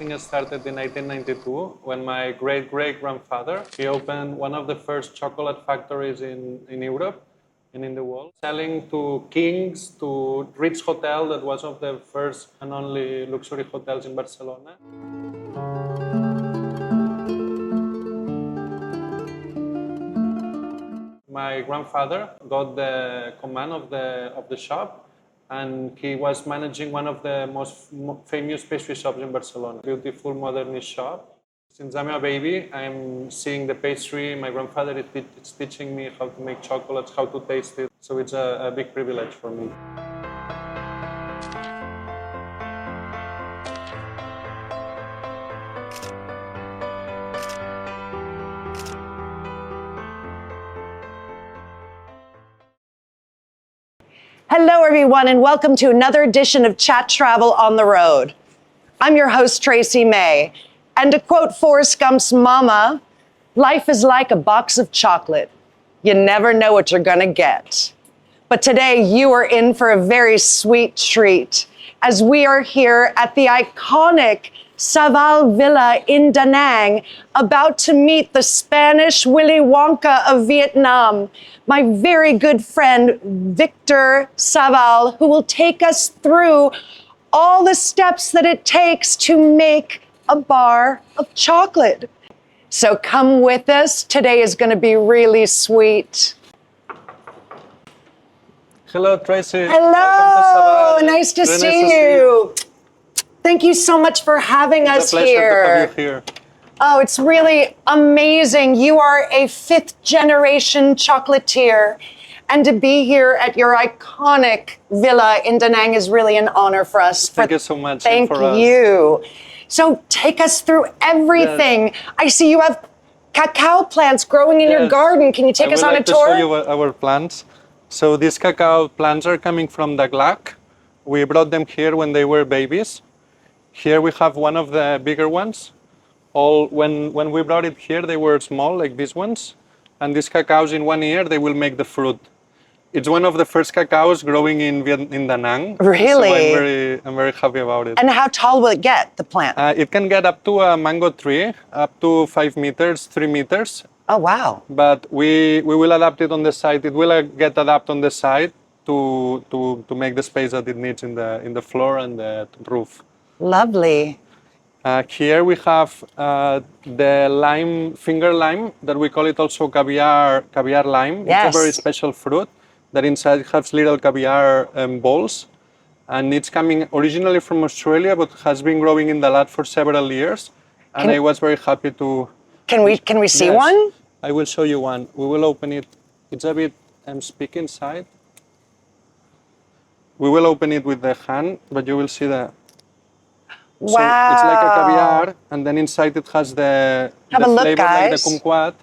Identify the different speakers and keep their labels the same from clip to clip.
Speaker 1: everything started in 1892 when my great-great-grandfather, he opened one of the first chocolate factories in Europe and in the world, selling to kings, to Ritz Hotel, that was one of the first and only luxury hotels in Barcelona. My grandfather got the command of the shop, and he was managing one of the most famous pastry shops in Barcelona. Beautiful modernist shop. Since I'm a baby, I'm seeing the pastry. My grandfather is teaching me how to make chocolates, how to taste it. So it's a big privilege for me.
Speaker 2: Hello, everyone, and welcome to another edition of Chat.Travel on the Road. I'm your host, Tracy May. And to quote Forrest Gump's mama, life is like a box of chocolate. You never know what you're gonna get. But today you are in for a very sweet treat as we are here at the iconic Savall Villa in Da Nang, about to meet the Spanish Willy Wonka of Vietnam, my very good friend, Victor Ceano, who will take us through all the steps that it takes to make a bar of chocolate. So come with us. Today is going to be really sweet.
Speaker 1: Hello, Tracy.
Speaker 2: Hello. Nice to see you. Thank you so much for having us here.
Speaker 1: It's a pleasure to have you here.
Speaker 2: Oh, it's really amazing. You are a fifth-generation chocolatier, and to be here at your iconic villa in Da Nang is really an honor for us.
Speaker 1: Thank you so much.
Speaker 2: Thank you. So take us through everything. Yes. I see you have cacao plants growing in your garden. Can you take us on a tour?
Speaker 1: I would like to show you our plants. So these cacao plants are coming from the Glac. We brought them here when they were babies. Here we have one of the bigger ones. When we brought it here, they were small, like these ones. And these cacaos, in 1 year, they will make the fruit. It's one of the first cacaos growing in Da Nang.
Speaker 2: Really?
Speaker 1: So I'm very happy about it.
Speaker 2: And how tall will it get, the plant?
Speaker 1: It can get up to a mango tree, up to 5 meters, 3 meters.
Speaker 2: Oh, wow.
Speaker 1: But we will adapt it on the side. It will get adapted on the side to make the space that it needs in the floor and the roof.
Speaker 2: Lovely.
Speaker 1: Here we have the lime, finger lime, that we call it also caviar lime.
Speaker 2: Yes.
Speaker 1: It's a very special fruit that inside has little caviar balls. And it's coming originally from Australia, but has been growing in the lab for several years. And I was very happy to...
Speaker 2: Can we see one?
Speaker 1: I will show you one. We will open it. It's a bit sticky inside. We will open it with the hand, but you will see the...
Speaker 2: Wow.
Speaker 1: So it's like a caviar, and then inside it has the flavor like the kumquat.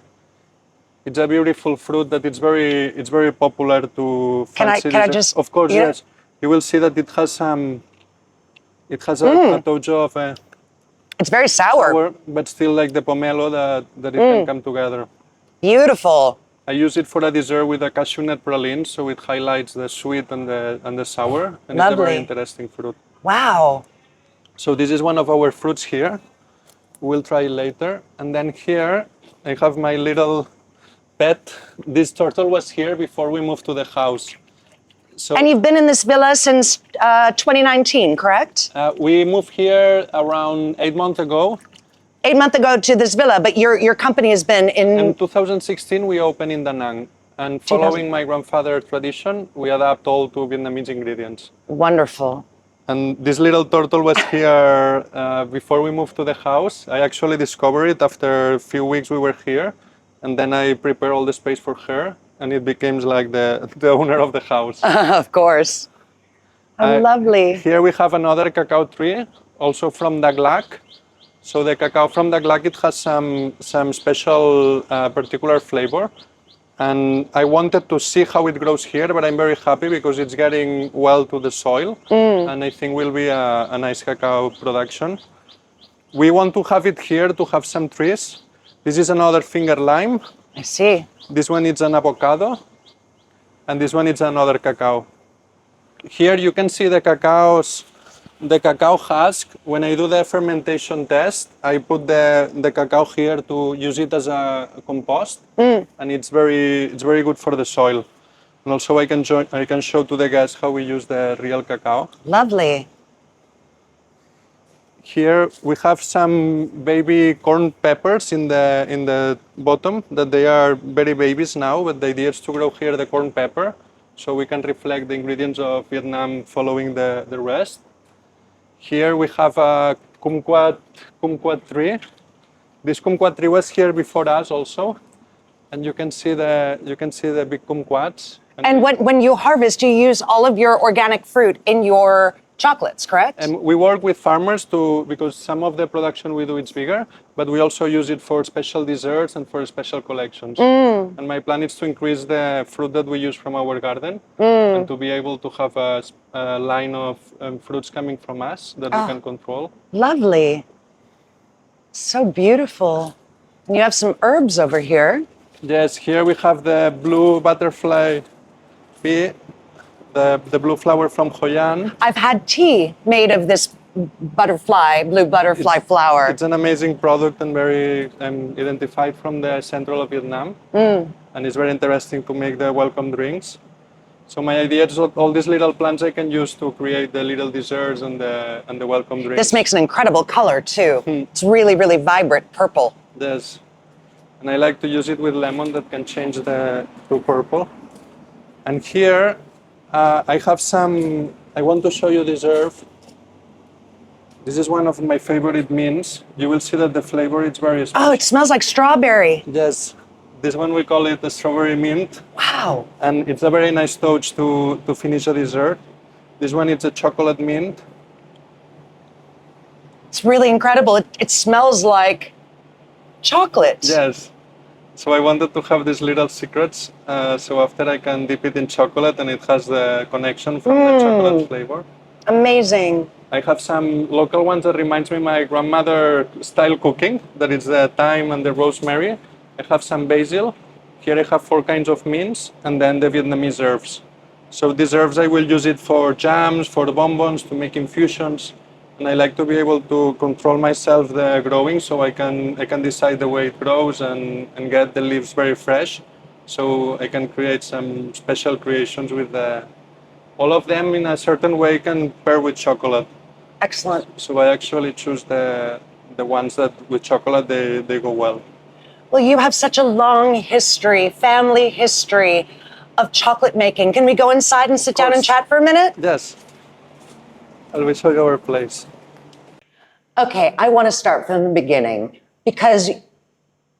Speaker 1: It's a beautiful fruit that it's very popular to fancy.
Speaker 2: Can I just?
Speaker 1: Of course, yes. You will see that it has a touch of a...
Speaker 2: It's very sour.
Speaker 1: But still like the pomelo that it can come together.
Speaker 2: Beautiful.
Speaker 1: I use it for a dessert with a cashew nut praline, so it highlights the sweet and the sour, and
Speaker 2: Lovely.
Speaker 1: It's a very interesting fruit.
Speaker 2: Wow.
Speaker 1: So this is one of our fruits here. We'll try it later. And then here I have my little pet. This turtle was here before we moved to the house.
Speaker 2: And you've been in this villa since 2019, correct?
Speaker 1: We moved here around 8 months ago.
Speaker 2: 8 months ago to this villa, but your company has been
Speaker 1: In 2016, we opened in Da Nang. And following my grandfather's tradition, we adapt all to Vietnamese ingredients.
Speaker 2: Wonderful.
Speaker 1: And this little turtle was here before we moved to the house. I actually discovered it after a few weeks we were here. And then I prepared all the space for her. And it became like the owner of the house.
Speaker 2: Of course. Lovely.
Speaker 1: Here we have another cacao tree, also from the Glac. So the cacao from the Glac, it has some special particular flavor. And I wanted to see how it grows here, but I'm very happy because it's getting well to the soil. And I think will be a nice cacao production. We want to have it here to have some trees. This is another finger lime.
Speaker 2: I see.
Speaker 1: This one is an avocado. And this one is another cacao. Here you can see the cacaos the cacao husk, when I do the fermentation test, I put the cacao here to use it as a compost, and it's very good for the soil. And also I can show to the guests how we use the real cacao.
Speaker 2: Lovely.
Speaker 1: Here we have some baby corn peppers in the bottom that they are very babies now, but the idea is to grow here the corn pepper so we can reflect the ingredients of Vietnam following the rest. Here we have a kumquat tree. This kumquat tree was here before us also, and you can see the big kumquats.
Speaker 2: And when you harvest, you use all of your organic fruit in your chocolates, correct?
Speaker 1: And we work with farmers because some of the production we do is bigger, but we also use it for special desserts and for special collections. And my plan is to increase the fruit that we use from our garden and to be able to have a line of fruits coming from us that we can control.
Speaker 2: Lovely. So beautiful. And you have some herbs over here.
Speaker 1: Yes, here we have the blue butterfly pea, the blue flower from Hoi An.
Speaker 2: I've had tea made of this blue butterfly flower.
Speaker 1: It's an amazing product and very identified from the central of Vietnam. And it's very interesting to make the welcome drinks. So my idea is that all these little plants I can use to create the little desserts and the welcome drinks.
Speaker 2: This makes an incredible color too. It's really, really vibrant purple.
Speaker 1: Yes. And I like to use it with lemon that can change to purple. And here I have I want to show you this herb. This is one of my favorite mints. You will see that the flavor is very special.
Speaker 2: Oh, it smells like strawberry.
Speaker 1: Yes. This one we call it the strawberry mint.
Speaker 2: Wow.
Speaker 1: And it's a very nice touch to finish a dessert. This one is a chocolate mint.
Speaker 2: It's really incredible. It smells like chocolate.
Speaker 1: Yes. So I wanted to have these little secrets. So after I can dip it in chocolate and it has the connection from the chocolate flavor.
Speaker 2: Amazing.
Speaker 1: I have some local ones that reminds me of my grandmother style cooking. That is the thyme and the rosemary. I have some basil. Here I have 4 kinds of mints and then the Vietnamese herbs. So these herbs I will use it for jams, for bonbons, to make infusions. And I like to be able to control myself the growing so I can decide the way it grows and get the leaves very fresh. So I can create some special creations with all of them in a certain way can pair with chocolate.
Speaker 2: Excellent.
Speaker 1: So I actually choose the ones that with chocolate they go well.
Speaker 2: Well, you have such a long history, family history of chocolate making. Can we go inside and sit down and chat for a minute?
Speaker 1: Yes. I'll show you our place.
Speaker 2: Okay, I want to start from the beginning because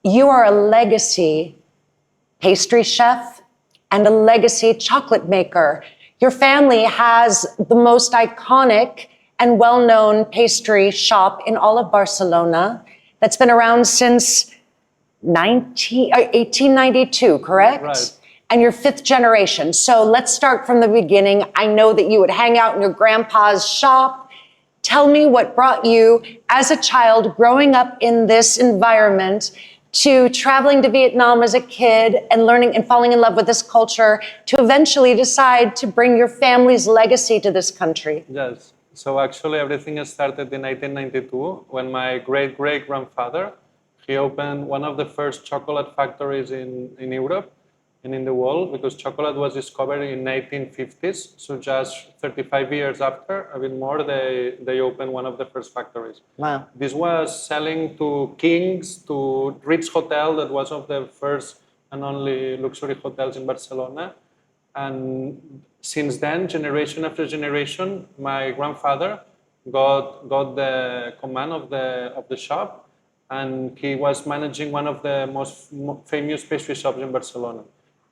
Speaker 2: you are a legacy pastry chef and a legacy chocolate maker. Your family has the most iconic and well-known pastry shop in all of Barcelona that's been around since 1892, correct?
Speaker 1: Right.
Speaker 2: And you're 5th generation. So let's start from the beginning. I know that you would hang out in your grandpa's shop. Tell me what brought you as a child growing up in this environment to traveling to Vietnam as a kid and learning and falling in love with this culture to eventually decide to bring your family's legacy to this country.
Speaker 1: Yes. So actually everything started in 1892 when my great-great-grandfather, he opened one of the first chocolate factories in Europe and in the world, because chocolate was discovered in 1850s. So just 35 years after, a bit more, they opened one of the first factories.
Speaker 2: Wow.
Speaker 1: This was selling to kings, to Ritz Hotel, that was one of the first and only luxury hotels in Barcelona. And since then, generation after generation, my grandfather got the command of the shop, and he was managing one of the most famous pastry shops in Barcelona,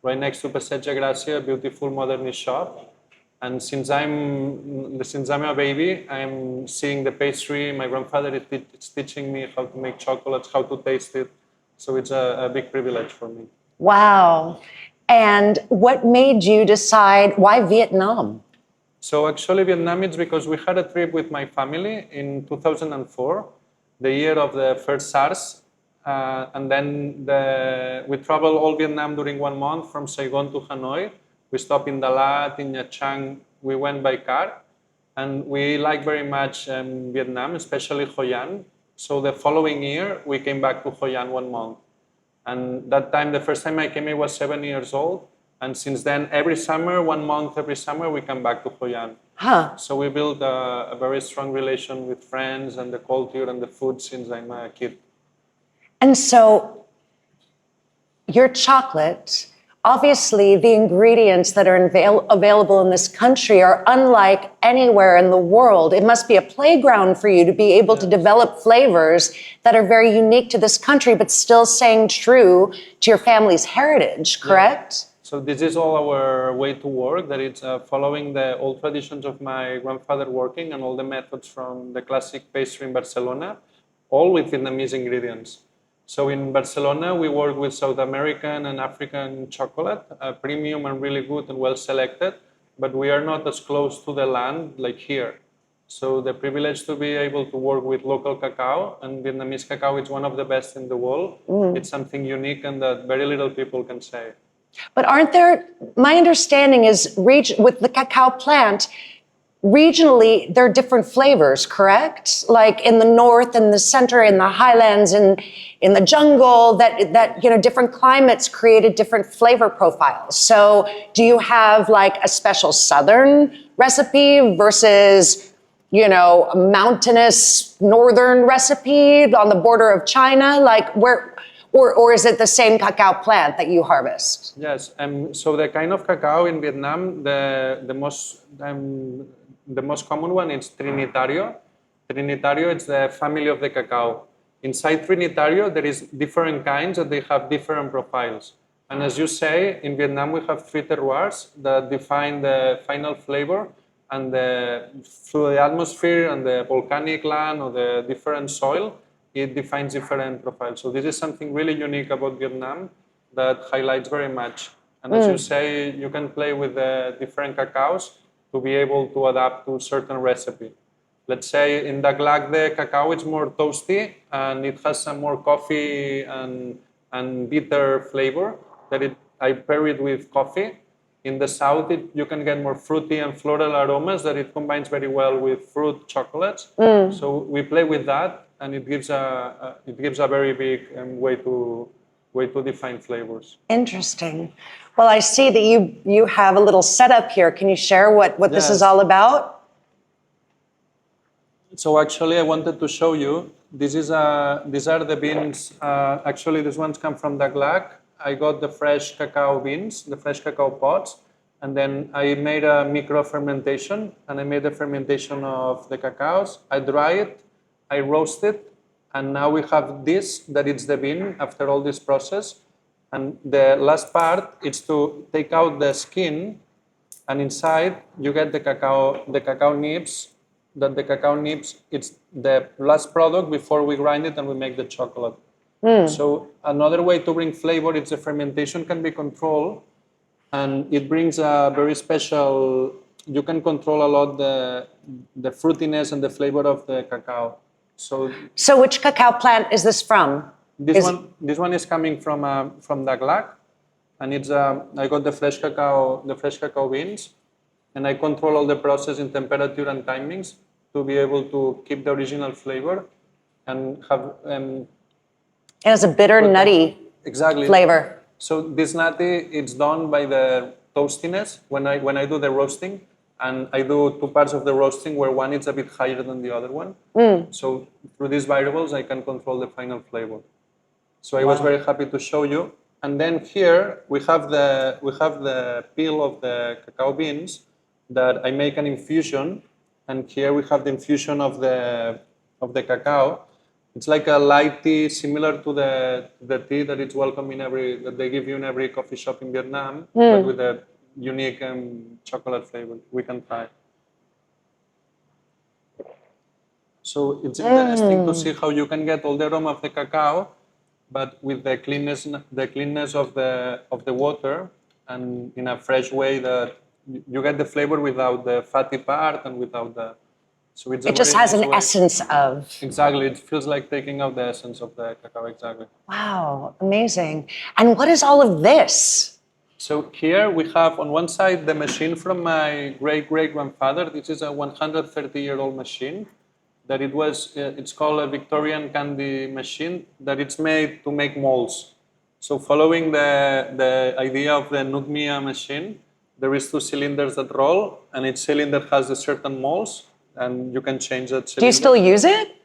Speaker 1: right next to Passeig Gràcia, a beautiful modernist shop. And since I'm a baby, I'm seeing the pastry. My grandfather is teaching me how to make chocolates, how to taste it. So it's a big privilege for me.
Speaker 2: Wow. And what made you decide, why Vietnam?
Speaker 1: So actually Vietnam, it's because we had a trip with my family in 2004, the year of the first SARS. And then we traveled all Vietnam during 1 month from Saigon to Hanoi. We stopped in Dalat, in Nha Trang. We went by car. And we like very much Vietnam, especially Hoi An. So the following year, we came back to Hoi An 1 month. And that time, the first time I came, I was 7 years old. And since then, every summer, 1 month, every summer, we come back to Hoi An.
Speaker 2: Huh.
Speaker 1: So we built a very strong relation with friends and the culture and the food since I'm a kid.
Speaker 2: And so your chocolate, obviously the ingredients that are available in this country are unlike anywhere in the world. It must be a playground for you to be able to develop flavors that are very unique to this country, but still staying true to your family's heritage, correct?
Speaker 1: Yeah. So this is all our way to work, that it's following the old traditions of my grandfather working and all the methods from the classic pastry in Barcelona, all with Vietnamese ingredients. So in Barcelona, we work with South American and African chocolate, premium and really good and well selected, but we are not as close to the land like here. So the privilege to be able to work with local cacao, and Vietnamese cacao is one of the best in the world. It's something unique and that very little people can say.
Speaker 2: But aren't there, my understanding is with the cacao plant, regionally, there are different flavors, correct? Like in the north and the center, in the highlands and in the jungle, that different climates created different flavor profiles. So do you have like a special southern recipe versus, a mountainous northern recipe on the border of China? Like or is it the same cacao plant that you harvest?
Speaker 1: Yes, so the kind of cacao in Vietnam, the most common one is Trinitario. Trinitario is the family of the cacao. Inside Trinitario, there is different kinds and they have different profiles. And as you say, in Vietnam, we have 3 terroirs that define the final flavor, and through the atmosphere and the volcanic land or the different soil, it defines different profiles. So this is something really unique about Vietnam that highlights very much. And as you say, you can play with the different cacaos to be able to adapt to certain recipe. Let's say in Dak Lak, the cacao is more toasty and it has some more coffee and bitter flavor that I pair it with coffee. In the south, you can get more fruity and floral aromas that it combines very well with fruit chocolates. So we play with that, and it gives a very big way to define flavors.
Speaker 2: Interesting. Well, I see that you have a little setup here. Can you share what this is all about?
Speaker 1: So actually, I wanted to show you. These are the beans. Actually, these ones come from Dak Lak. I got the fresh cacao beans, the fresh cacao pods, and then I made a micro fermentation, and I made the fermentation of the cacaos. I dry it, I roast it, and now we have this, that is the bean after all this process. And the last part is to take out the skin, and inside you get the cacao nibs. That the cacao nibs, it's the last product before we grind it and we make the chocolate. So another way to bring flavor is the fermentation can be controlled, and it brings a very special, you can control a lot the fruitiness and the flavor of the cacao. So
Speaker 2: which cacao plant is this from?
Speaker 1: This one is coming from Dak Lak, and it's I got the fresh cacao beans, and I control all the process in temperature and timings to be able to keep the original flavor and have.
Speaker 2: It has a bitter, nutty flavor.
Speaker 1: So this nutty, it's done by the toastiness when I do the roasting, and I do 2 parts of the roasting where one is a bit higher than the other one. So through these variables, I can control the final flavor. So I was very happy to show you. And then here we have the peel of the cacao beans that I make an infusion, and here we have the infusion of the cacao. It's like a light tea, similar to the tea that it's welcome that they give you in every coffee shop in Vietnam, but with a unique chocolate flavor. We can try. So it's interesting to see how you can get all the aroma of the cacao, but with the cleanness of the water, and in a fresh way that you get the flavor without the fatty part and without the. So
Speaker 2: it just has an essence of.
Speaker 1: Exactly, it feels like taking out the essence of the cacao. Exactly.
Speaker 2: Wow, amazing! And what is all of this?
Speaker 1: So here we have on one side the machine from my great-great-grandfather. This is a 130-year-old machine that it's called a Victorian candy machine that it's made to make molds. So following the idea of the Nugmia machine, there is two cylinders that roll, and each cylinder has a certain molds, and you can change that cylinder.
Speaker 2: Do you still use it?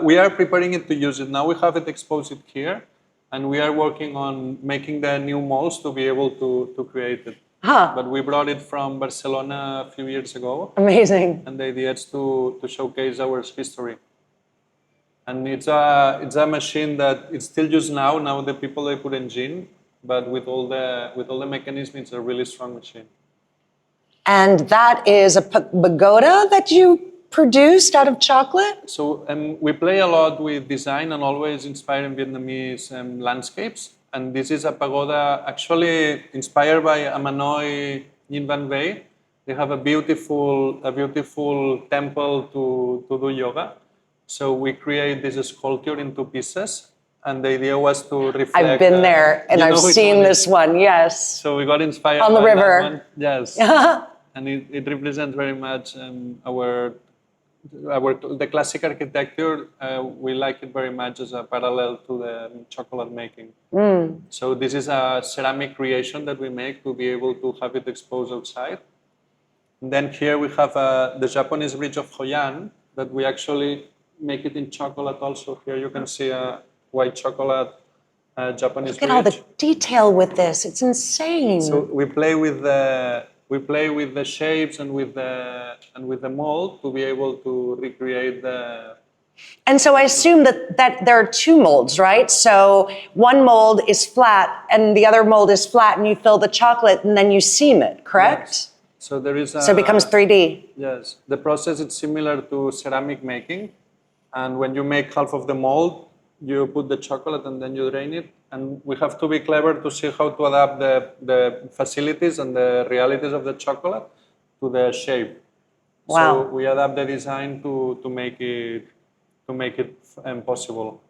Speaker 1: We are preparing it to use it. Now we have it exposed here, and we are working on making the new molds to be able to create it.
Speaker 2: Huh.
Speaker 1: But we brought it from Barcelona a few years ago.
Speaker 2: Amazing.
Speaker 1: And the idea is to showcase our history. And it's a machine that it's still used now. Now the people they put engine, but with all the mechanisms, it's a really strong machine. And
Speaker 2: that is a pagoda that you produced out of chocolate?
Speaker 1: So we play a lot with design and always inspiring Vietnamese landscapes. And this is a pagoda actually inspired by Amanoi Ninh Van Vey. They have a beautiful temple to do yoga. So we create this sculpture in two pieces. And the idea was to reflect.
Speaker 2: I've been there and I've seen this one, yes.
Speaker 1: So we got inspired
Speaker 2: on the
Speaker 1: by
Speaker 2: river.
Speaker 1: That one. Yes. And it represents very much the classic architecture. We like it very much as a parallel to the chocolate making. So this is a ceramic creation that we make to be able to have it exposed outside. And then here we have the Japanese bridge of Hoi An that we actually make it in chocolate also. Here you can see a white chocolate Japanese bridge.
Speaker 2: Look at all the detail with this. It's insane.
Speaker 1: So we play with the shapes and with the mold to be able to recreate the.
Speaker 2: And so I assume that there are two molds, right? So one mold is flat and the other mold is flat, and you fill the chocolate and then you seam it, correct?
Speaker 1: Yes. So there is.
Speaker 2: So it becomes 3D.
Speaker 1: Yes, the process is similar to ceramic making, and when you make half of the mold, you put the chocolate and then you drain it. And we have to be clever to see how to adapt the facilities and the realities of the chocolate to the shape.
Speaker 2: Wow.
Speaker 1: So we adapt the design to make it possible.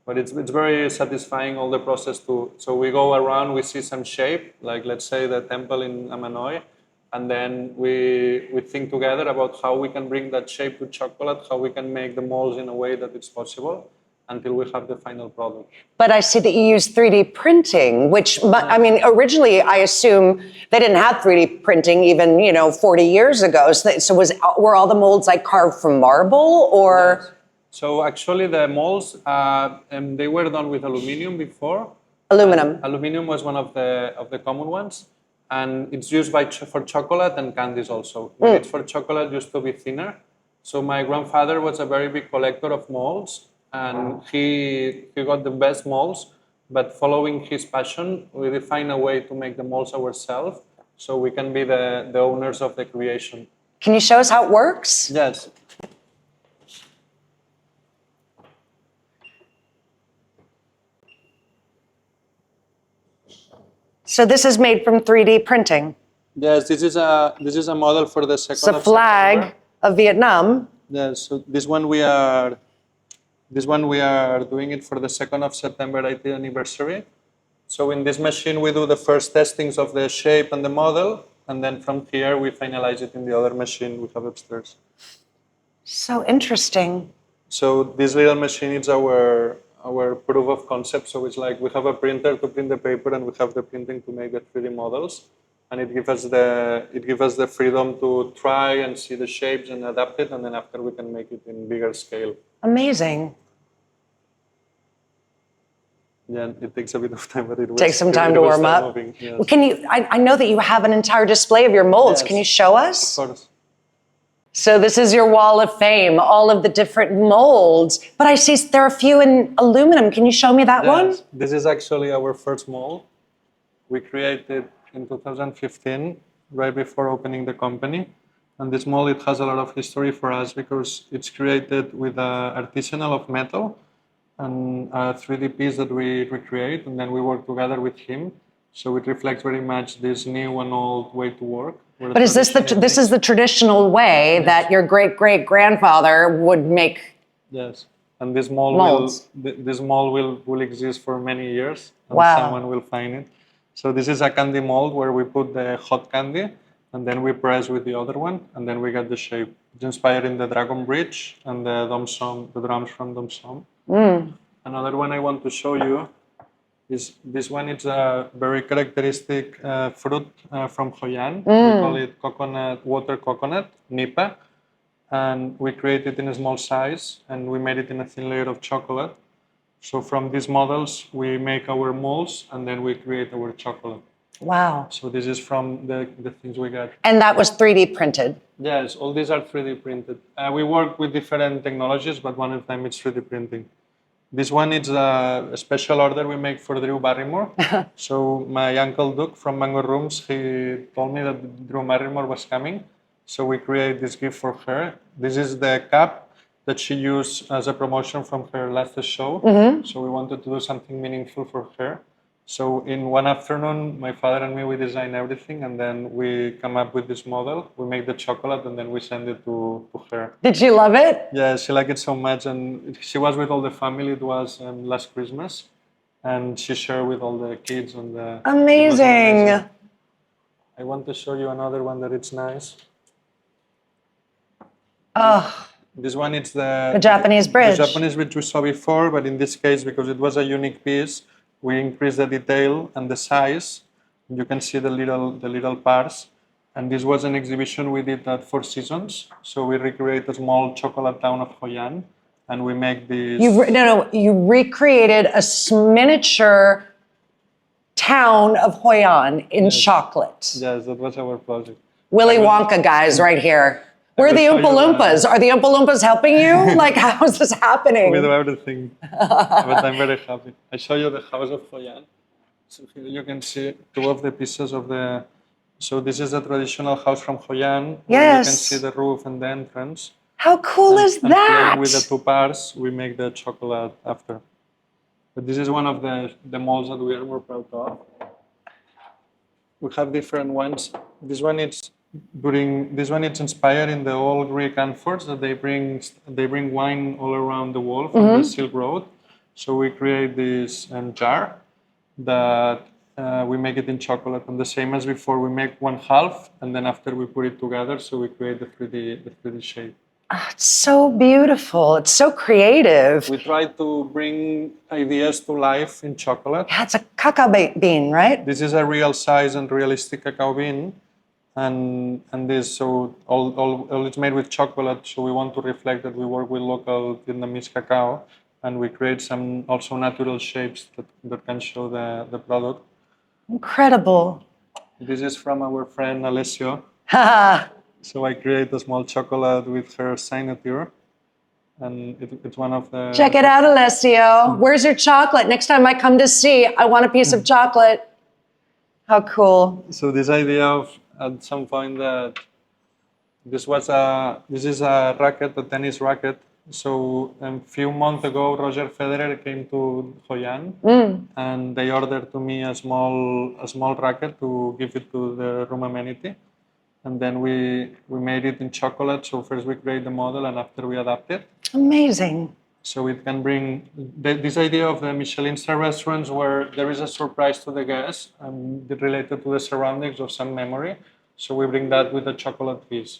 Speaker 1: But it's very satisfying, all the process so we go around, we see some shape, like let's say the temple in Amanoi, and then we think together about how we can bring that shape to chocolate, how we can make the molds in a way that it's possible, until we have the final product.
Speaker 2: But I see that you use 3D printing, which, I mean, originally I assume they didn't have 3D printing even, 40 years ago. So were all the molds like carved from marble or?
Speaker 1: Yes. So actually the molds, they were done with aluminum before.
Speaker 2: Aluminum.
Speaker 1: Aluminum was one of the common ones. And it's used for chocolate and candies also. When it's for chocolate, it used to be thinner. So my grandfather was a very big collector of molds. And he got the best molds, but following his passion, we define a way to make the molds ourselves so we can be the owners of the creation.
Speaker 2: Can you show us how it works?
Speaker 1: Yes.
Speaker 2: So this is made from 3D printing.
Speaker 1: Yes, this is a model for the second.
Speaker 2: It's a flag of Vietnam.
Speaker 1: Yes, so this one we are doing it for the 2nd of September 80th anniversary. So in this machine, we do the first testings of the shape and the model. And then from here, we finalize it in the other machine we have upstairs.
Speaker 2: So interesting.
Speaker 1: So this little machine is our proof of concept. So it's like we have a printer to print the paper and we have the printing to make the 3D models. And it gives us the freedom to try and see the shapes and adapt it. And then after we can make it in bigger scale.
Speaker 2: Amazing.
Speaker 1: Yeah, it takes a bit of time, but it
Speaker 2: takes some time to warm up.
Speaker 1: Yes.
Speaker 2: Well, I know that you have an entire display of your molds.
Speaker 1: Yes.
Speaker 2: Can you show us?
Speaker 1: Of course.
Speaker 2: So this is your wall of fame, all of the different molds. But I see there are a few in aluminum. Can you show me that one?
Speaker 1: This is actually our first mold. We created in 2015, right before opening the company. And this mold, it has a lot of history for us because it's created with artisanal of metal and a 3D piece that we recreate, and then we work together with him. So it reflects very much this new and old way to work.
Speaker 2: But is this the traditional way that your great-great-grandfather would make?
Speaker 1: Yes, and this mold will exist for many years, and
Speaker 2: wow.
Speaker 1: someone will find it. So this is a candy mold where we put the hot candy and then we press with the other one and then we get the shape. It's inspired in the Dragon Bridge and the drums from Dom Som. Another one I want to show you is this one. It's a very characteristic fruit from Hoi An. We call it water coconut, nipa. And we create it in a small size and we made it in a thin layer of chocolate. So from these models, we make our molds and then we create our chocolate.
Speaker 2: Wow.
Speaker 1: So this is from the things we got.
Speaker 2: And that was 3D printed?
Speaker 1: Yes, all these are 3D printed. We work with different technologies, but one of them is 3D printing. This one is a special order we make for Drew Barrymore. So my uncle Duke from Mango Rooms, he told me that Drew Barrymore was coming. So we create this gift for her. This is the cup that she used as a promotion from her last show. So we wanted to do something meaningful for her. So in one afternoon, my father and me, we design everything and then we come up with this model. We make the chocolate and then we send it to her.
Speaker 2: Did she love it?
Speaker 1: Yeah, she liked it so much. And she was with all the family. It was last Christmas. And she shared with all the kids. And
Speaker 2: Amazing.
Speaker 1: I want to show you another one that it's nice.
Speaker 2: Oh,
Speaker 1: this one is the
Speaker 2: Japanese bridge.
Speaker 1: The Japanese bridge we saw before, but in this case, because it was a unique piece, we increased the detail and the size. You can see the little parts. And this was an exhibition we did at Four Seasons. So we recreate a small chocolate town of Hoi An, and we make this.
Speaker 2: You recreated a miniature town of Hoi An in chocolate.
Speaker 1: Yes, that was our project.
Speaker 2: Willy Wonka guys right here. Where are the Oompa Loompas? Are the Oompa Loompas helping you? Like, how is this happening?
Speaker 1: We do everything, but I'm very happy. I show you the house of Hoi An. So here you can see two of the pieces of the. So this is the traditional house from Hoi An.
Speaker 2: Yes.
Speaker 1: You can see the roof and the entrance.
Speaker 2: How cool is that?
Speaker 1: Playing with the two parts, we make the chocolate after. But this is one of the molds that we are more proud of. We have different ones. This one is inspired in the old Greek amphors that they bring wine all around the world from the Silk Road. So we create this jar that we make it in chocolate, and the same as before, we make one half, and then after we put it together, so we create the 3D shape.
Speaker 2: Oh, it's so beautiful. It's so creative.
Speaker 1: We try to bring ideas to life in chocolate.
Speaker 2: Yeah, it's a cacao bean, right?
Speaker 1: This is a real size and realistic cacao bean. And this, so all it's made with chocolate, so we want to reflect that we work with local Vietnamese cacao, and we create some also natural shapes that can show the product.
Speaker 2: Incredible.
Speaker 1: This is from our friend Alessio.
Speaker 2: Haha.
Speaker 1: So I create a small chocolate with her signature, and it's one of the...
Speaker 2: Check it out, Alessio. Where's your chocolate? Next time I come to see, I want a piece of chocolate. How cool.
Speaker 1: So this idea of, at some point, that this is a racket, a tennis racket. So a few months ago, Roger Federer came to Hoi An, and they ordered to me a small racket to give it to the room amenity. And then we made it in chocolate. So first we create the model, and after we adapt it.
Speaker 2: Amazing.
Speaker 1: So it can bring this idea of the Michelin star restaurants where there is a surprise to the guests and related to the surroundings of some memory. So we bring that with a chocolate piece.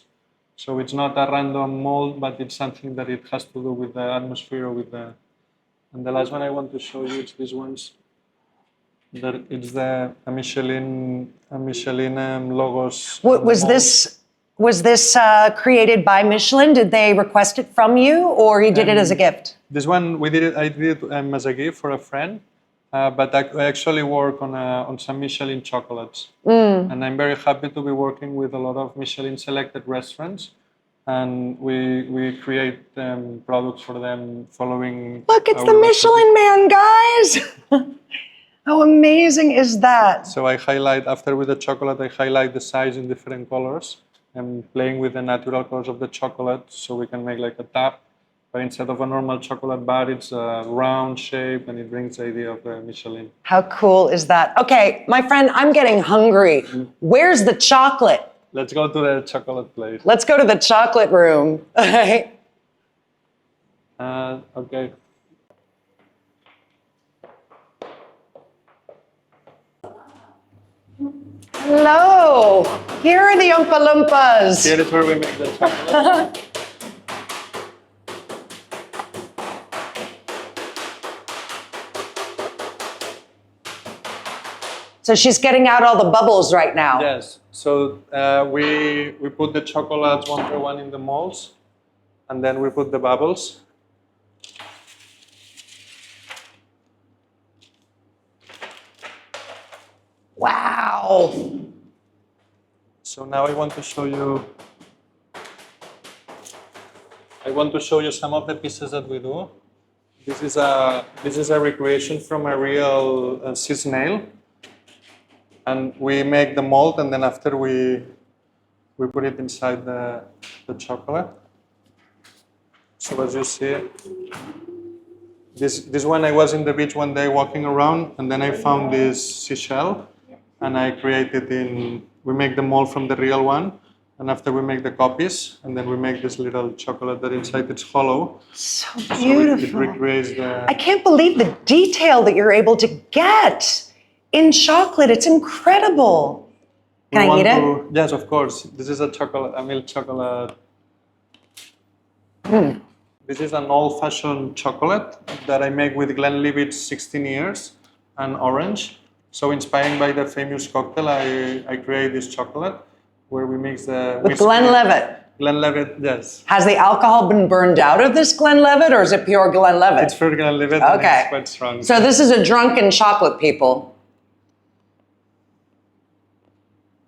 Speaker 1: So it's not a random mold, but it's something that it has to do with the atmosphere, And the last one I want to show you is these ones. That it's a Michelin logos.
Speaker 2: Was this created by Michelin? Did they request it from you, or you did it as a gift?
Speaker 1: This one I did it as a gift for a friend, but I actually work on some Michelin chocolates, and I'm very happy to be working with a lot of Michelin selected restaurants, and we create products for them following.
Speaker 2: Look, it's the Michelin Man, guys. How amazing is that?
Speaker 1: So I highlight, after with the chocolate, I highlight the size in different colors and playing with the natural colors of the chocolate so we can make like a tap. But instead of a normal chocolate bar, it's a round shape and it brings the idea of Michelin.
Speaker 2: How cool is that? Okay, my friend, I'm getting hungry. Where's the chocolate?
Speaker 1: Let's go to the chocolate place.
Speaker 2: Let's go to the chocolate room.
Speaker 1: Okay.
Speaker 2: Hello. Here are the Oompa Loompas.
Speaker 1: Here is where we make the chocolate.
Speaker 2: So she's getting out all the bubbles right now.
Speaker 1: Yes. So we put the chocolates one by one in the molds, and then we put the bubbles.
Speaker 2: Wow.
Speaker 1: So now I want to show you some of the pieces that we do. This is a recreation from a real sea snail, and we make the mold, and then after we put it inside the chocolate. So as you see, this one, I was in the beach one day walking around, and then I found this seashell, and I created we make the mold from the real one, and after we make the copies, and then we make this little chocolate that inside it's hollow.
Speaker 2: So
Speaker 1: So
Speaker 2: beautiful.
Speaker 1: it recreates
Speaker 2: I can't believe the detail that you're able to get in chocolate. It's incredible. Can I eat it?
Speaker 1: Yes, of course. This is a milk chocolate. This is an old-fashioned chocolate that I make with Glenlivet 16 years and orange. So inspired by the famous cocktail, I create this chocolate where we mix the
Speaker 2: With Glenlivet.
Speaker 1: Glenlivet, yes.
Speaker 2: Has the alcohol been burned out of this Glenlivet, or is it pure Glenlivet?
Speaker 1: It's for Glenlivet.
Speaker 2: Okay.
Speaker 1: And it's quite strong.
Speaker 2: So this is a drunken chocolate, people.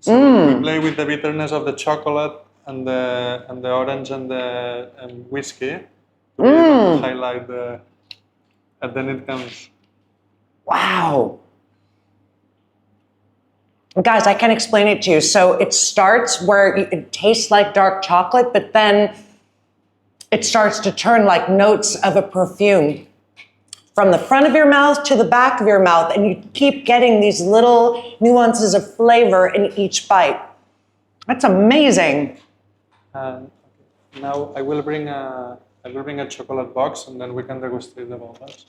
Speaker 1: So we play with the bitterness of the chocolate and the orange and the whiskey to highlight the, and then it comes.
Speaker 2: Wow. Guys, I can't explain it to you. So it starts where it tastes like dark chocolate, but then it starts to turn like notes of a perfume from the front of your mouth to the back of your mouth, and you keep getting these little nuances of flavor in each bite. That's amazing.
Speaker 1: Now I will bring a chocolate box, and then we can degustate the bonbons.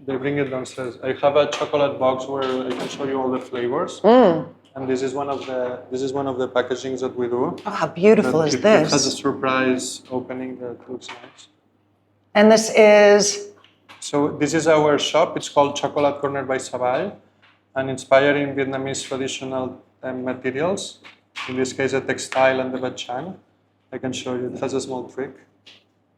Speaker 1: They bring it downstairs. I have a chocolate box where I can show you all the flavors. And this is one of the packagings that we do.
Speaker 2: Oh, how beautiful is this?
Speaker 1: It has a surprise opening that looks nice.
Speaker 2: And this is?
Speaker 1: So this is our shop. It's called Chocolate Corner by Savall, and inspired in Vietnamese traditional materials. In this case, a textile and the bachang. I can show you. It has a small trick.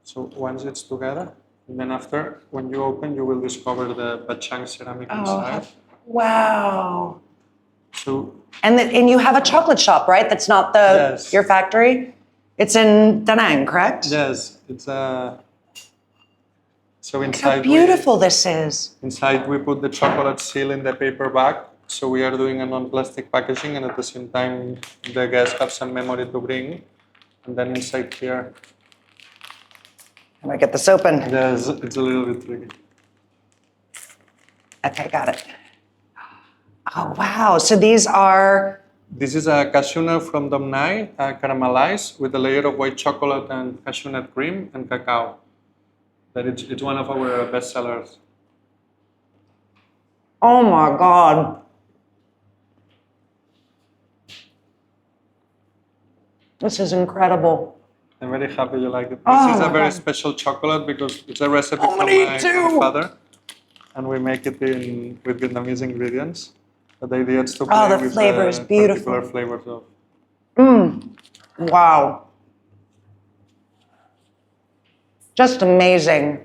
Speaker 1: So once it's together, and then after, when you open, you will discover the bachang ceramic inside.
Speaker 2: Wow.
Speaker 1: So.
Speaker 2: And you have a chocolate shop, right? That's not
Speaker 1: Yes.
Speaker 2: your factory? It's in Nẵng, correct?
Speaker 1: Yes, it's a. So
Speaker 2: Look
Speaker 1: inside.
Speaker 2: how beautiful this is.
Speaker 1: Inside we put the chocolate seal in the paper bag. So we are doing a non-plastic packaging, and at the same time, the guests have some memory to bring. And then inside here.
Speaker 2: I'm gonna get this open.
Speaker 1: Yes, it's a little bit tricky.
Speaker 2: Okay, got it. Oh, wow. So these are?
Speaker 1: This is a cashew nut from Dom Nai, caramelized with a layer of white chocolate and cashew nut cream and cacao. It's one of our best sellers.
Speaker 2: Oh my God. This is incredible.
Speaker 1: I'm very happy you like it.
Speaker 2: Oh
Speaker 1: This is a
Speaker 2: my
Speaker 1: very
Speaker 2: God.
Speaker 1: special chocolate because it's a recipe
Speaker 2: I'm
Speaker 1: from
Speaker 2: gonna eat
Speaker 1: my
Speaker 2: too.
Speaker 1: father, and we make it with Vietnamese ingredients. But the idea is to play
Speaker 2: the
Speaker 1: with
Speaker 2: flavor is
Speaker 1: the
Speaker 2: beautiful.
Speaker 1: particular flavors of.
Speaker 2: Wow. Just amazing.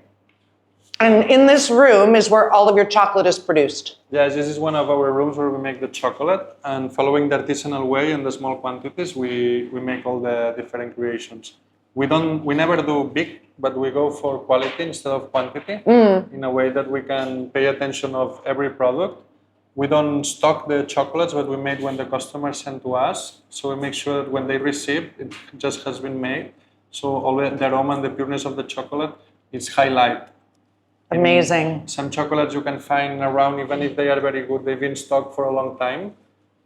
Speaker 2: And in this room is where all of your chocolate is produced.
Speaker 1: Yes, this is one of our rooms where we make the chocolate, and following the artisanal way and the small quantities, we make all the different creations. We never do big, but we go for quality instead of quantity in a way that we can pay attention of every product. We don't stock the chocolates, but we made when the customers send to us. So we make sure that when they receive, it just has been made. So all the aroma and the pureness of the chocolate is highlighted.
Speaker 2: Amazing.
Speaker 1: Some chocolates you can find around, even if they are very good, they've been stocked for a long time.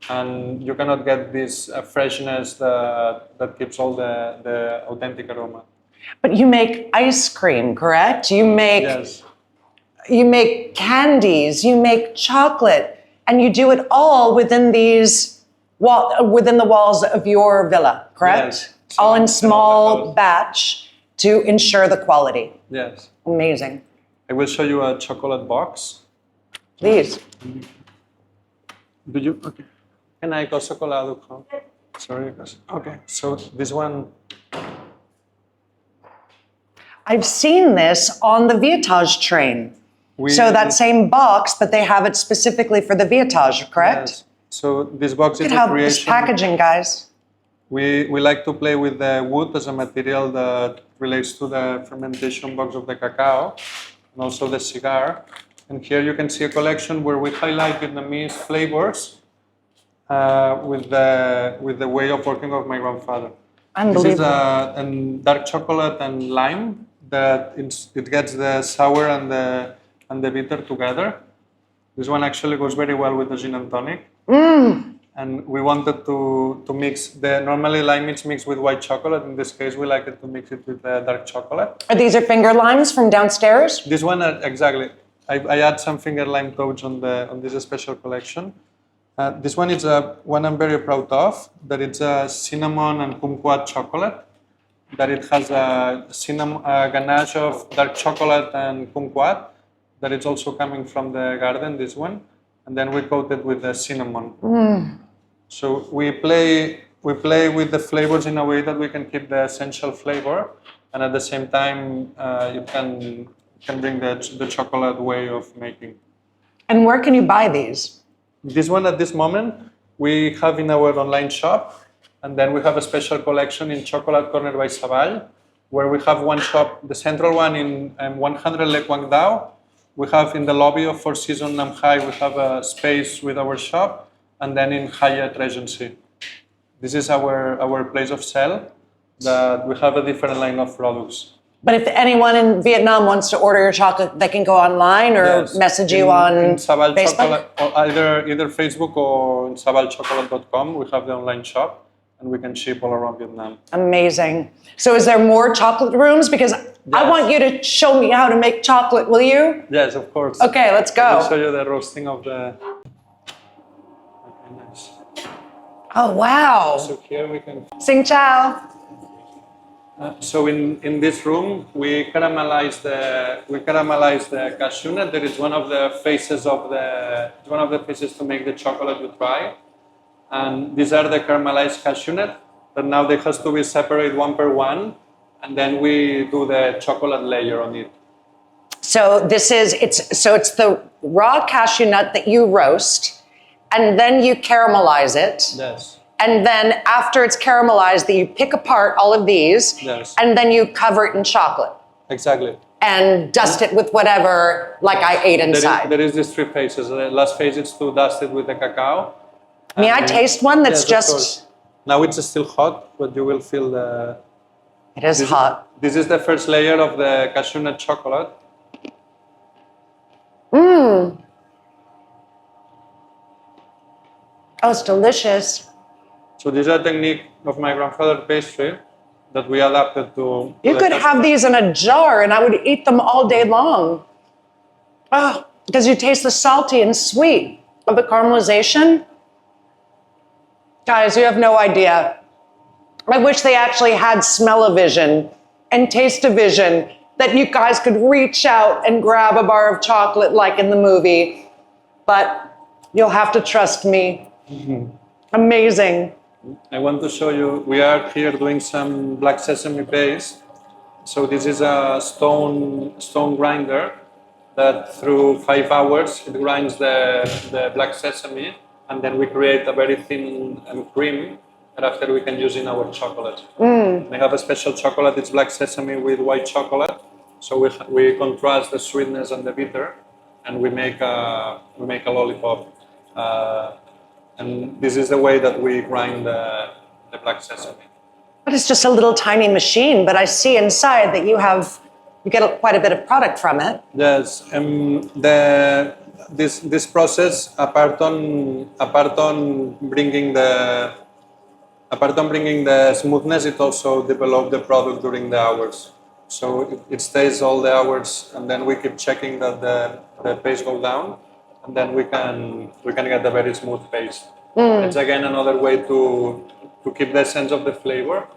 Speaker 1: And you cannot get this freshness that keeps all the authentic aroma.
Speaker 2: But you make ice cream, correct?
Speaker 1: Yes.
Speaker 2: You make candies, you make chocolate, And you do it all within within the walls of your villa, correct?
Speaker 1: Yes. So
Speaker 2: All in
Speaker 1: it's
Speaker 2: small batch to ensure the quality.
Speaker 1: Yes.
Speaker 2: Amazing.
Speaker 1: I will show you a chocolate box.
Speaker 2: Please.
Speaker 1: Do you? Okay. Can I go chocolate? Sorry. Okay. So this one.
Speaker 2: I've seen this on the Vietnage train. So that same box, but they have it specifically for the Vietnage, correct?
Speaker 1: Yes. So this box
Speaker 2: Look
Speaker 1: is
Speaker 2: at
Speaker 1: a
Speaker 2: how
Speaker 1: creation.
Speaker 2: this packaging, guys.
Speaker 1: We like to play with the wood as a material that relates to the fermentation box of the cacao and also the cigar. And here you can see a collection where we highlight Vietnamese flavors with the way of working of my grandfather.
Speaker 2: Unbelievable.
Speaker 1: This is a dark chocolate and lime that it gets the sour and the bitter together. This one actually goes very well with the gin and tonic. And we wanted to mix normally lime is mixed with white chocolate. In this case, we like it to mix it with dark chocolate.
Speaker 2: These are finger limes from downstairs?
Speaker 1: This one, exactly. I add some finger lime toads on this special collection. This one is one I'm very proud of, that it's a cinnamon and kumquat chocolate, that it has a ganache of dark chocolate and kumquat, that it's also coming from the garden, this one, and then we coat it with the cinnamon. So we play with the flavors in a way that we can keep the essential flavor, and at the same time you can bring the chocolate way of making.
Speaker 2: And where can you buy these?
Speaker 1: This one at this moment we have in our online shop, and then we have a special collection in Chocolate Corner by Savall, where we have one shop, the central one in 100 Le Quang Dao. We have in the lobby of Four Seasons Nam Hai, we have a space with our shop, and then in Hyatt Regency. This is our place of sale, that we have a different line of products.
Speaker 2: But if anyone in Vietnam wants to order your chocolate, they can go online or message you on
Speaker 1: Savall
Speaker 2: Facebook?
Speaker 1: Chocolate, or either Facebook or in savallchocolate.com. We have the online shop, and we can ship all around Vietnam.
Speaker 2: Amazing. So is there more chocolate rooms? Because I want you to show me how to make chocolate, will you?
Speaker 1: Yes, of course.
Speaker 2: Okay, let's go.
Speaker 1: I'll show you the roasting of the... Okay, nice.
Speaker 2: Oh, wow.
Speaker 1: So here we can...
Speaker 2: Sing Chao.
Speaker 1: So in this room we caramelize the cashew nut. That is one of the phases to make the chocolate you try. And these are the caramelized cashew nut. But now they has to be separated one per one, and then we do the chocolate layer on it.
Speaker 2: So it's the raw cashew nut that you roast, and then you caramelize it.
Speaker 1: Yes.
Speaker 2: And then after it's caramelized, that you pick apart all of these,
Speaker 1: Yes.
Speaker 2: and then you cover it in chocolate.
Speaker 1: Exactly.
Speaker 2: And dust it with whatever, like I ate inside.
Speaker 1: There is these three phases. The last phase is to dust it with the cacao.
Speaker 2: May I taste one that's
Speaker 1: Yes, of
Speaker 2: just...
Speaker 1: course. Now it's still hot, but you will feel the...
Speaker 2: It is hot.
Speaker 1: This is the first layer of the cashew nut chocolate.
Speaker 2: Oh, it's delicious.
Speaker 1: So this is a technique of my grandfather's pastry that we adapted to...
Speaker 2: You could have these in a jar and I would eat them all day long. Oh, because you taste the salty and sweet of the caramelization. Guys, you have no idea. I wish they actually had smell-o-vision and taste-o-vision, that you guys could reach out and grab a bar of chocolate like in the movie. But you'll have to trust me. Amazing.
Speaker 1: I want to show you, we are here doing some black sesame paste. So this is a stone grinder that through 5 hours it grinds the black sesame, and then we create a very thin cream that after we can use in our chocolate. We have a special chocolate, it's black sesame with white chocolate. So we contrast the sweetness and the bitter, and we make a lollipop. And this is the way that we grind the black sesame.
Speaker 2: But it's just a little tiny machine, but I see inside that you get quite a bit of product from it.
Speaker 1: Yes, this process, apart on bringing the smoothness, it also develops the product during the hours. So it stays all the hours, and then we keep checking that the paste goes down. and then we can get a very smooth paste. It's again another way to keep the essence of the flavor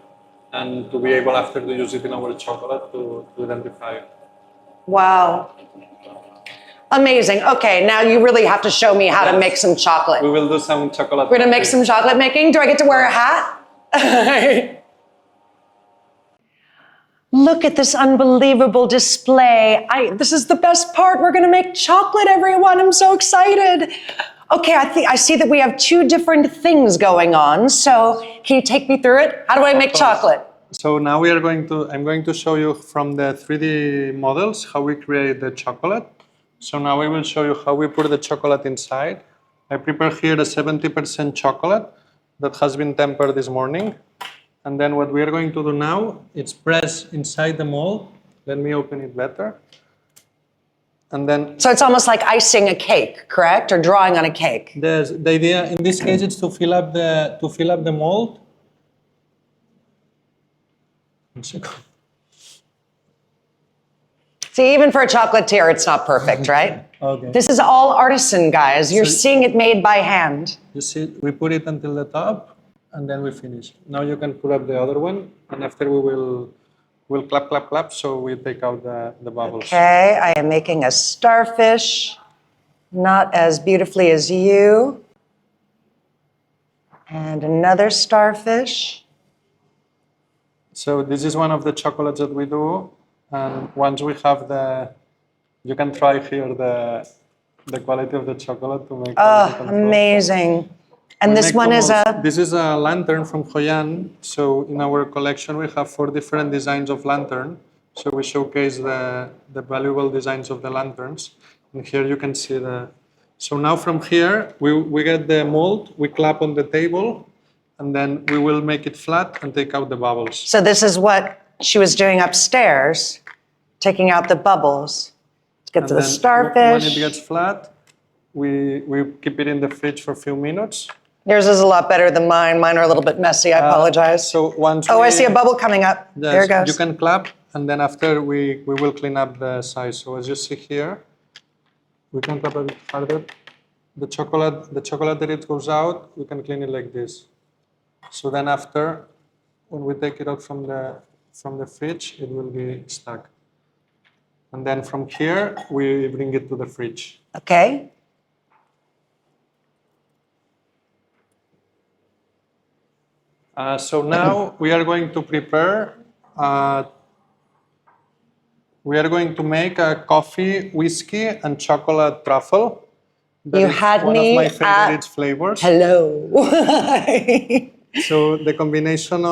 Speaker 1: and to be able after to use it in our chocolate to identify it.
Speaker 2: Wow. Amazing. Okay, now you really have to show me how to make some chocolate.
Speaker 1: We will do some chocolate.
Speaker 2: We're gonna make some chocolate making. Do I get to wear a hat? Look at this unbelievable display. This is the best part. We're gonna make chocolate, everyone. I'm so excited. Okay, I see that we have two different things going on. So can you take me through it? How do I make chocolate?
Speaker 1: So now I'm going to show you from the 3D models how we create the chocolate. So now I will show you how we put the chocolate inside. I prepare here a 70% chocolate that has been tempered this morning. And then what we are going to do now is press inside the mold. Let me open it better. And then.
Speaker 2: So it's almost like icing a cake, correct? Or drawing on a cake?
Speaker 1: The idea in this case is to fill up the mold.
Speaker 2: See, even for a chocolatier, it's not perfect, right?
Speaker 1: Okay.
Speaker 2: This is all artisan, guys. You're seeing it made by hand.
Speaker 1: You see, we put it until the top, and then we finish. Now you can put up the other one, and after we'll clap, clap, clap, so we take out the bubbles.
Speaker 2: Okay, I am making a starfish, not as beautifully as you. And another starfish.
Speaker 1: So this is one of the chocolates that we do. And once we have you can try here the quality of the chocolate to make.
Speaker 2: Oh, amazing! And this one is a.
Speaker 1: This is a lantern from Hoi An. So in our collection we have 4 different designs of lantern. So we showcase the valuable designs of the lanterns. And here you can see the. So now from here we get the mold. We clap on the table, and then we will make it flat and take out the bubbles.
Speaker 2: So this is what she was doing upstairs, taking out the bubbles. Let's get to the starfish.
Speaker 1: When it gets flat, we keep it in the fridge for a few minutes.
Speaker 2: Yours is a lot better than mine. Mine are a little bit messy. I apologize.
Speaker 1: So once
Speaker 2: I see a bubble coming up.
Speaker 1: Yes,
Speaker 2: there it goes.
Speaker 1: You can clap, and then after we will clean up the size. So as you see here, we can clap a bit harder. The chocolate that it goes out, we can clean it like this. So then after, when we take it out from the fridge, it will be stuck. And then from here, we bring it to the fridge.
Speaker 2: Okay.
Speaker 1: So now we are going to prepare, we are going to make a coffee, whiskey, and chocolate truffle.
Speaker 2: You had me
Speaker 1: one of my favorite flavors.
Speaker 2: Hello.
Speaker 1: So the combination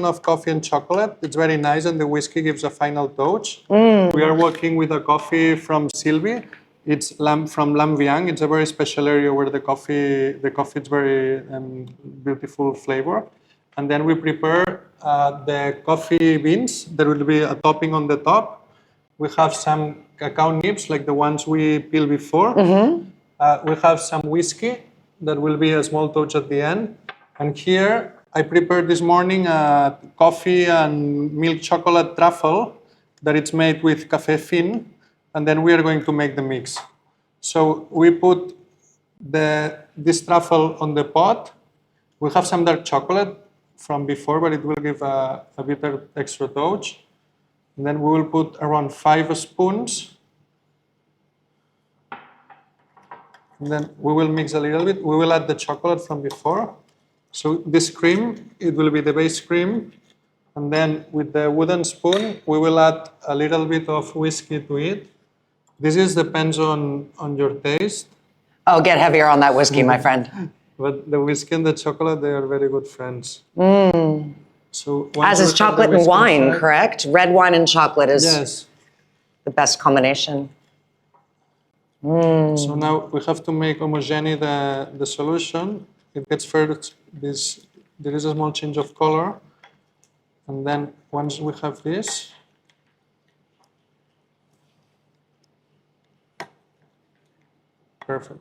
Speaker 1: of coffee and chocolate, it's very nice, and the whiskey gives a final touch. We are working with a coffee from Sylvie. It's from Lam Viang. It's a very special area where the coffee is very beautiful flavor. And then we prepare the coffee beans. There will be a topping on the top. We have some cacao nibs, like the ones we peeled before. We have some whiskey that will be a small touch at the end. And here, I prepared this morning a coffee and milk chocolate truffle that it's made with café fin, and then we are going to make the mix. So we put this truffle on the pot. We have some dark chocolate from before, but it will give a bitter extra touch. And then we will put around 5 spoons. And then we will mix a little bit. We will add the chocolate from before. So this cream, it will be the base cream. And then with the wooden spoon, we will add a little bit of whiskey to it. This depends on your taste.
Speaker 2: Oh, get heavier on that whiskey, my friend.
Speaker 1: But the whiskey and the chocolate, they are very good friends. So
Speaker 2: as is chocolate and wine, correct? Red wine and chocolate is the best combination.
Speaker 1: So now we have to make homogeneous the solution. It gets first there is a small change of color. And then once we have this, perfect.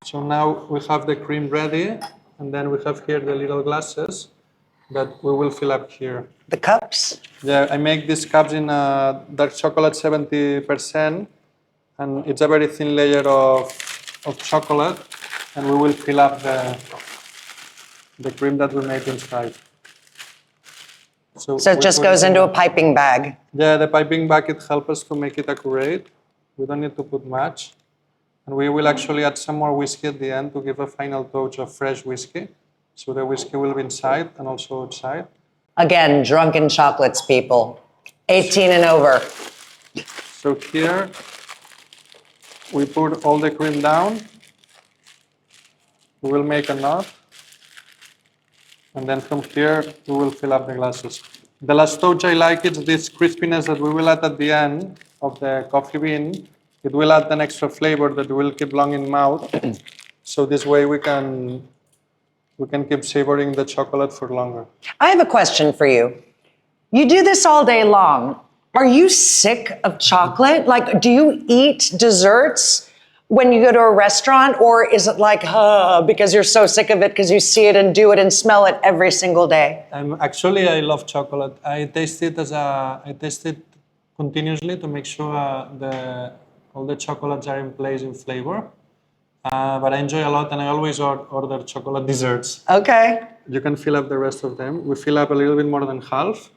Speaker 1: So now we have the cream ready, and then we have here the little glasses. that we will fill up here.
Speaker 2: The cups?
Speaker 1: Yeah, I make these cups in dark chocolate 70%, and it's a very thin layer of chocolate, and we will fill up the cream that we make inside.
Speaker 2: So it just goes into a piping bag.
Speaker 1: Yeah, the piping bag, it helps us to make it accurate. We don't need to put much. And we will actually add some more whiskey at the end to give a final touch of fresh whiskey. So the whiskey will be inside and also outside.
Speaker 2: Again, drunken chocolates, people. 18 and over.
Speaker 1: So here, we put all the cream down. We will make a knot. And then from here, we will fill up the glasses. The last touch I like is this crispiness that we will add at the end of the coffee bean. It will add an extra flavor that will keep long in mouth. So this way we can keep savoring the chocolate for longer.
Speaker 2: I have a question for you. You do this all day long. Are you sick of chocolate? Like, do you eat desserts when you go to a restaurant, or is it like, because you're so sick of it because you see it and do it and smell it every single day?
Speaker 1: Actually, I love chocolate. I taste it continuously to make sure all the chocolates are in place in flavor. But I enjoy a lot, and I always order chocolate desserts.
Speaker 2: Okay.
Speaker 1: You can fill up the rest of them. We fill up a little bit more than half.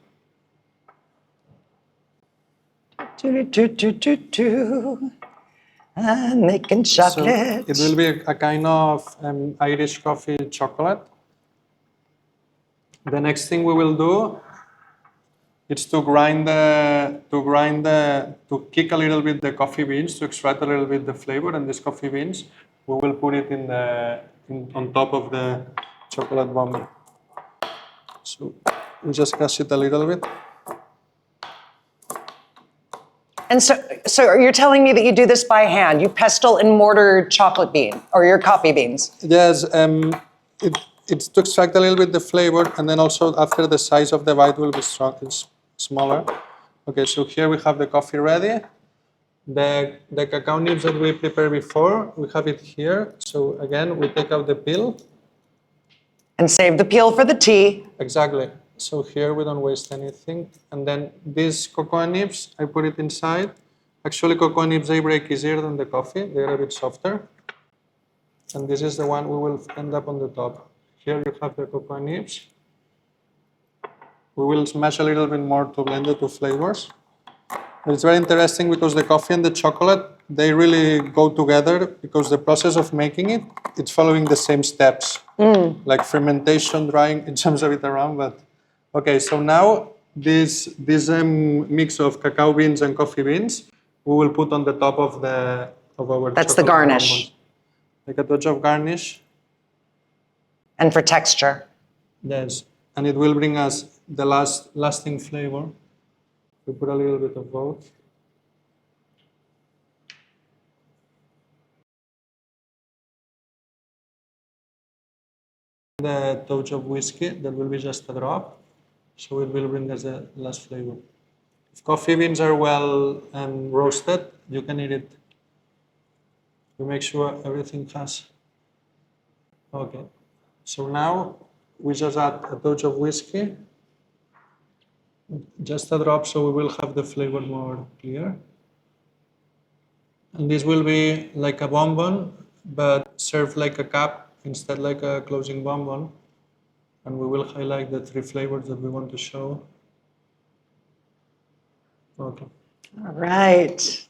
Speaker 2: I'm making chocolate.
Speaker 1: So it will be a kind of Irish coffee chocolate. The next thing we will do is to kick a little bit the coffee beans to extract a little bit the flavor. And these coffee beans, we will put it on top of the chocolate bomb. So we just crush it a little bit.
Speaker 2: And so you're telling me that you do this by hand? You pestle and mortar chocolate bean or your coffee beans?
Speaker 1: Yes, it's to extract a little bit the flavor, and then also after the size of the bite will be smaller. Okay, so here we have the coffee ready. The cacao nibs that we prepared before, we have it here. So again, we take out the peel.
Speaker 2: And save the peel for the tea.
Speaker 1: Exactly. So here we don't waste anything. And then these cocoa nibs, I put it inside. Actually, cocoa nibs, they break easier than the coffee. They're a bit softer. And this is the one we will end up on the top. Here you have the cocoa nibs. We will smash a little bit more to blend the two flavors. It's very interesting because the coffee and the chocolate, they really go together because the process of making it, it's following the same steps. Like fermentation, drying, it jumps a bit around, but okay, so now this mix of cacao beans and coffee beans, we will put on the top of our
Speaker 2: That's the garnish. Bonbons.
Speaker 1: Like a touch of garnish.
Speaker 2: And for texture.
Speaker 1: Yes, and it will bring us the lasting flavor. We put a little bit of both. The touch of whiskey, that will be just a drop. So it will bring us the last flavor. If coffee beans are well roasted, you can eat it. You make sure everything has. Okay. So now we just add a touch of whiskey. Just a drop, so we will have the flavor more clear. And this will be like a bonbon, but served like a cup instead like a closing bonbon. And we will highlight the three flavors that we want to show. Okay.
Speaker 2: All right.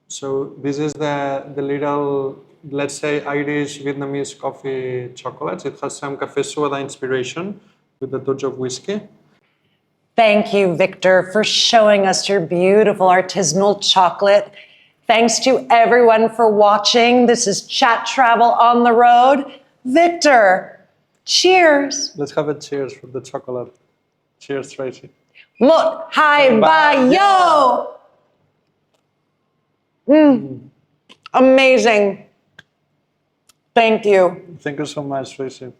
Speaker 1: So this is the little, let's say, Irish Vietnamese coffee chocolates. It has some cafe soda inspiration with a touch of whiskey.
Speaker 2: Thank you, Victor, for showing us your beautiful artisanal chocolate. Thanks to everyone for watching. This is Chat.Travel on the road. Victor, cheers.
Speaker 1: Let's have a cheers for the chocolate. Cheers, Tracy.
Speaker 2: Mot hai ba yo. Amazing. Thank you.
Speaker 1: Thank you so much, Tracy.